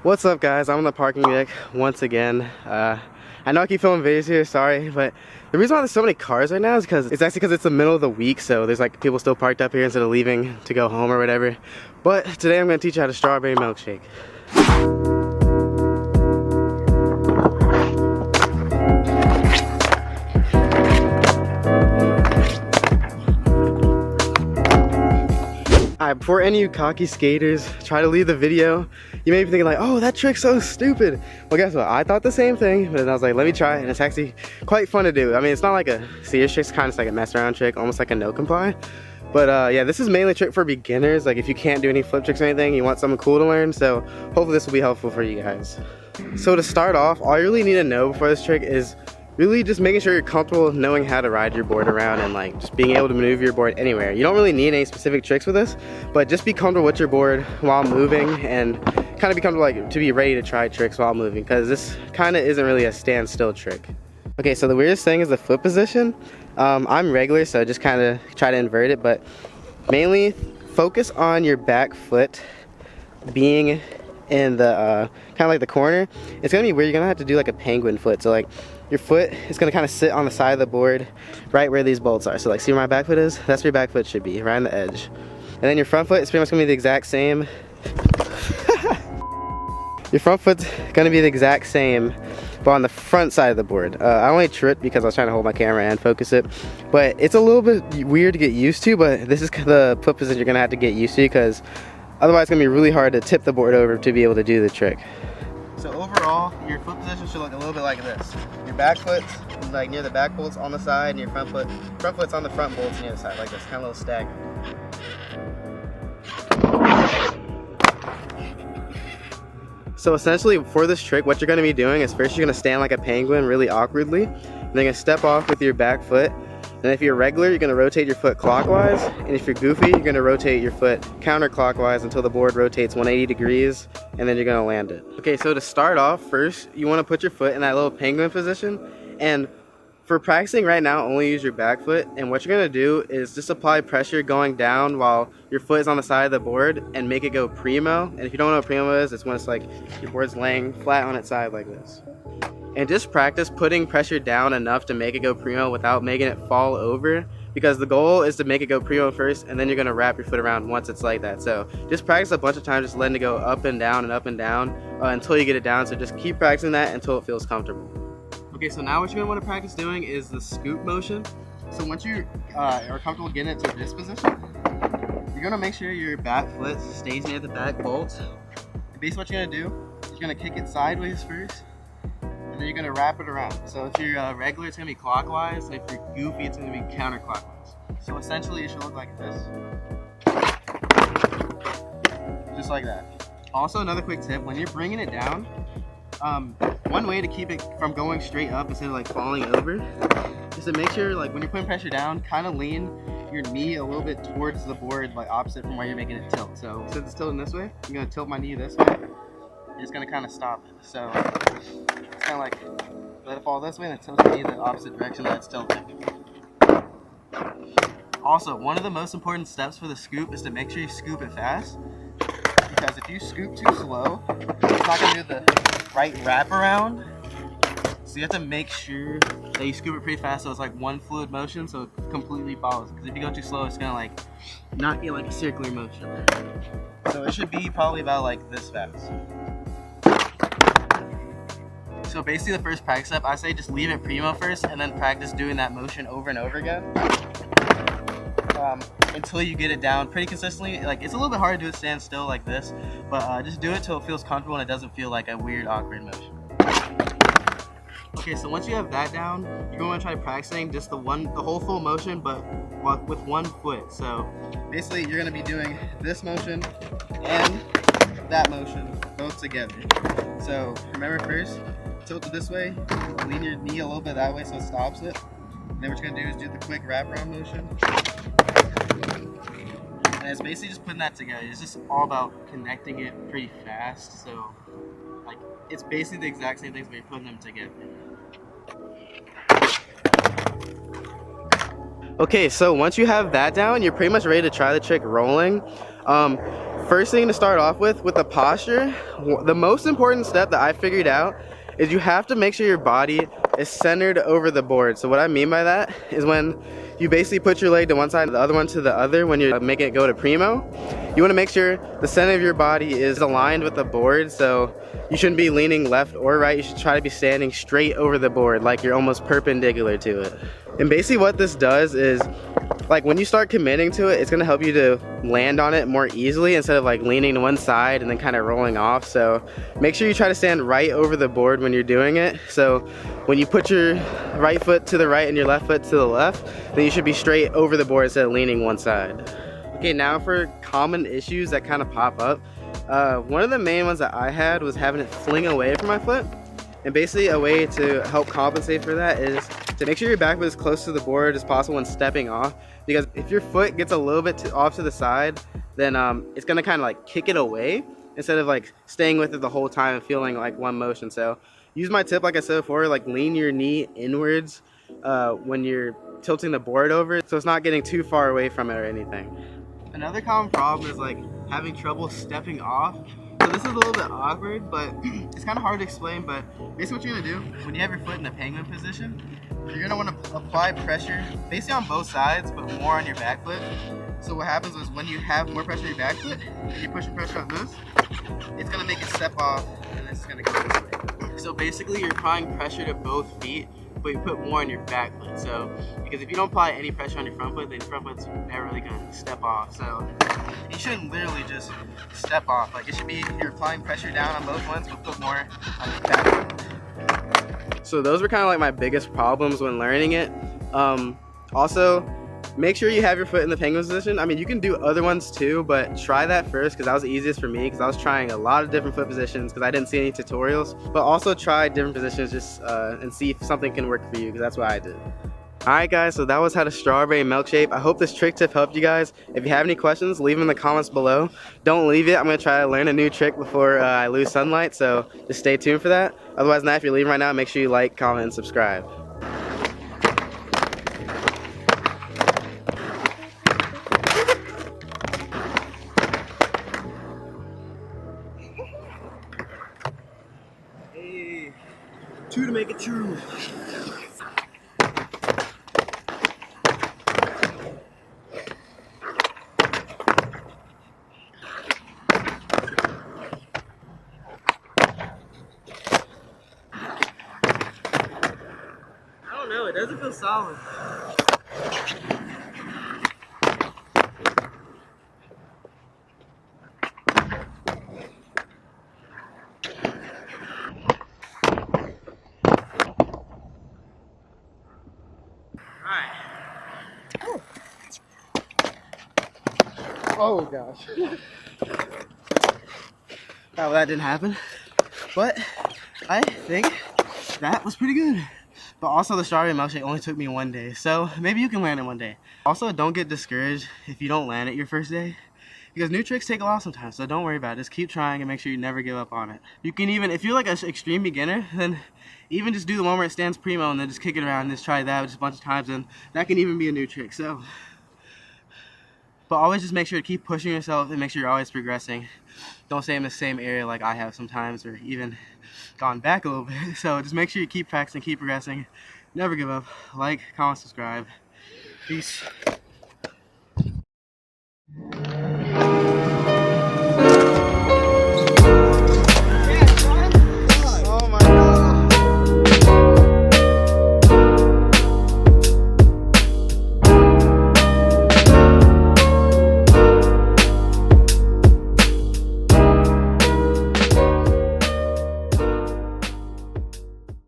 What's up, guys? I'm on the parking deck once again. I know I keep filming videos here, sorry, but the reason why there's so many cars right now is because it's the middle of the week, so there's like people still parked up here instead of leaving to go home or whatever. But today I'm going to teach you how to strawberry milkshake. Alright, before any of you cocky skaters try to leave the video, you may be thinking like, oh, that trick's so stupid. Well, guess what? I thought the same thing, but then I was like, let me try it, and it's actually quite fun to do. I mean, it's not like a serious trick, it's kind of like a mess around trick, almost like a no comply. But yeah, this is mainly a trick for beginners. Like if you can't do any flip tricks or anything, you want something cool to learn, so hopefully this will be helpful for you guys. So to start off, all you really need to know before this trick is really just making sure you're comfortable knowing how to ride your board around and like just being able to maneuver your board anywhere. You don't really need any specific tricks with this, but just be comfortable with your board while moving and kind of be comfortable like to be ready to try tricks while moving, because this kind of isn't really a standstill trick. Okay, so the weirdest thing is the foot position. I'm regular, so just kind of try to invert it, but mainly focus on your back foot being in the kind of like the corner. It's gonna be weird. You're gonna have to do like a penguin foot, so like your foot is gonna kind of sit on the side of the board right where these bolts are. So like, see where my back foot is? That's where your back foot should be, right on the edge. And then your front foot is pretty much gonna be the exact same. Your front foot's gonna be the exact same, but on the front side of the board. I only tripped because I was trying to hold my camera and focus it, but it's a little bit weird to get used to, but this is the foot position you're gonna have to get used to, because otherwise it's gonna be really hard to tip the board over to be able to do the trick. So overall, your foot position should look a little bit like this. Your back foot's like near the back bolts on the side, and your front foot's on the front bolts near the side, like this, kind of a little stagger. So essentially for this trick, what you're gonna be doing is first you're gonna stand like a penguin really awkwardly, and then you're gonna step off with your back foot. And if you're regular, you're gonna rotate your foot clockwise, and if you're goofy, you're gonna rotate your foot counterclockwise until the board rotates 180 degrees, and then you're gonna land it. Okay, so to start off, first you wanna put your foot in that little penguin position, and for practicing right now, only use your back foot, and what you're gonna do is just apply pressure going down while your foot is on the side of the board and make it go primo. And if you don't know what primo is, it's when it's like your board's laying flat on its side like this. And just practice putting pressure down enough to make it go primo without making it fall over, because the goal is to make it go primo first, and then you're gonna wrap your foot around once it's like that. So just practice a bunch of times, just letting it go up and down until you get it down. So just keep practicing that until it feels comfortable. Okay, so now what you're gonna wanna practice doing is the scoop motion. So once you are comfortable getting it to this position, you're gonna make sure your back foot stays near the back bolt. And basically what you're gonna do is you're gonna kick it sideways first, and then you're gonna wrap it around. So if you're regular, it's gonna be clockwise, and if you're goofy, it's gonna be counterclockwise. So essentially it should look like this. Just like that. Also, another quick tip, when you're bringing it down, one way to keep it from going straight up instead of like falling over is to make sure, like when you're putting pressure down, kind of lean your knee a little bit towards the board, like opposite from where you're making it tilt. So since it's tilting this way, I'm gonna tilt my knee this way. It's gonna kind of stop it. So it's kind of like let it fall this way and then tilt the knee the opposite direction that it's tilting. Also, one of the most important steps for the scoop is to make sure you scoop it fast, because if you scoop too slow, it's not gonna do the right wraparound. So you have to make sure that you scoop it pretty fast so it's like one fluid motion, so it completely follows. Because if you go too slow, it's gonna like not get like a circular motion. So it should be probably about like this fast. So basically the first practice step, I say just leave it primo first and then practice doing that motion over and over again. Until you get it down pretty consistently. Like it's a little bit hard to do it stand still like this, but just do it till it feels comfortable and it doesn't feel like a weird awkward motion. Okay, so once you have that down, you're going to try practicing just the whole full motion, but with one foot. So basically you're going to be doing this motion and that motion both together. So remember, first tilt it this way, lean your knee a little bit that way so it stops it. And then what you're going to do is do the quick wraparound motion. And it's basically just putting that together. It's just all about connecting it pretty fast. So like it's basically the exact same things, but you're putting them together. Okay, so once you have that down, you're pretty much ready to try the trick rolling. First thing to start off with the posture, the most important step that I figured out is you have to make sure your body is centered over the board. So what I mean by that is when you basically put your leg to one side and the other one to the other when you're making it go to primo, you want to make sure the center of your body is aligned with the board. So you shouldn't be leaning left or right. You should try to be standing straight over the board like you're almost perpendicular to it. And basically what this does is, like, when you start committing to it, it's gonna help you to land on it more easily instead of like leaning to one side and then kind of rolling off. So make sure you try to stand right over the board when you're doing it. So when you put your right foot to the right and your left foot to the left, then you should be straight over the board instead of leaning one side. Okay, now for common issues that kind of pop up. One of the main ones that I had was having it fling away from my foot. And basically a way to help compensate for that is to make sure your back foot is as close to the board as possible when stepping off. Because if your foot gets a little bit off to the side, then it's gonna kind of like kick it away instead of like staying with it the whole time and feeling like one motion. So use my tip, like I said before, like lean your knee inwards when you're tilting the board over, so it's not getting too far away from it or anything. Another common problem is like having trouble stepping off. So this is a little bit awkward, but it's kind of hard to explain. But basically what you're gonna do when you have your foot in the penguin position, you're gonna want to apply pressure basically on both sides, but more on your back foot. So what happens is when you have more pressure on your back foot, and you push the pressure on this, it's gonna make it step off, and this is gonna go this way. So basically you're applying pressure to both feet, but you put more on your back foot. So because if you don't apply any pressure on your front foot, then your front foot's never really gonna step off. So you shouldn't literally just step off. Like, it should be you're applying pressure down on both ones, but put more on your back foot. So those were kind of like my biggest problems when learning it. Also, make sure you have your foot in the penguin position. I mean, you can do other ones too, but try that first because that was the easiest for me because I was trying a lot of different foot positions because I didn't see any tutorials. But also try different positions just and see if something can work for you because that's what I did. Alright guys, so that was how to strawberry milkshake. I hope this trick tip helped you guys. If you have any questions, leave them in the comments below. Don't leave it. I'm going to try to learn a new trick before I lose sunlight, so just stay tuned for that. Otherwise, now if you're leaving right now, make sure you like, comment, and subscribe. Hey, two to make it true. No, it doesn't feel solid. Alright. Oh gosh. Well, that didn't happen. But I think that was pretty good. But also the strawberry milkshake only took me 1 day, so maybe you can land it one day. Also, don't get discouraged if you don't land it your first day, because new tricks take a while sometimes, so don't worry about it. Just keep trying and make sure you never give up on it. You can even, if you're like an extreme beginner, then even just do the one where it stands primo and then just kick it around and just try that just a bunch of times, and that can even be a new trick. So, but always just make sure to keep pushing yourself and make sure you're always progressing. Don't stay in the same area like I have sometimes, or even gone back a little bit. So just make sure you keep practicing, keep progressing, never give up. Like, comment, subscribe. Peace.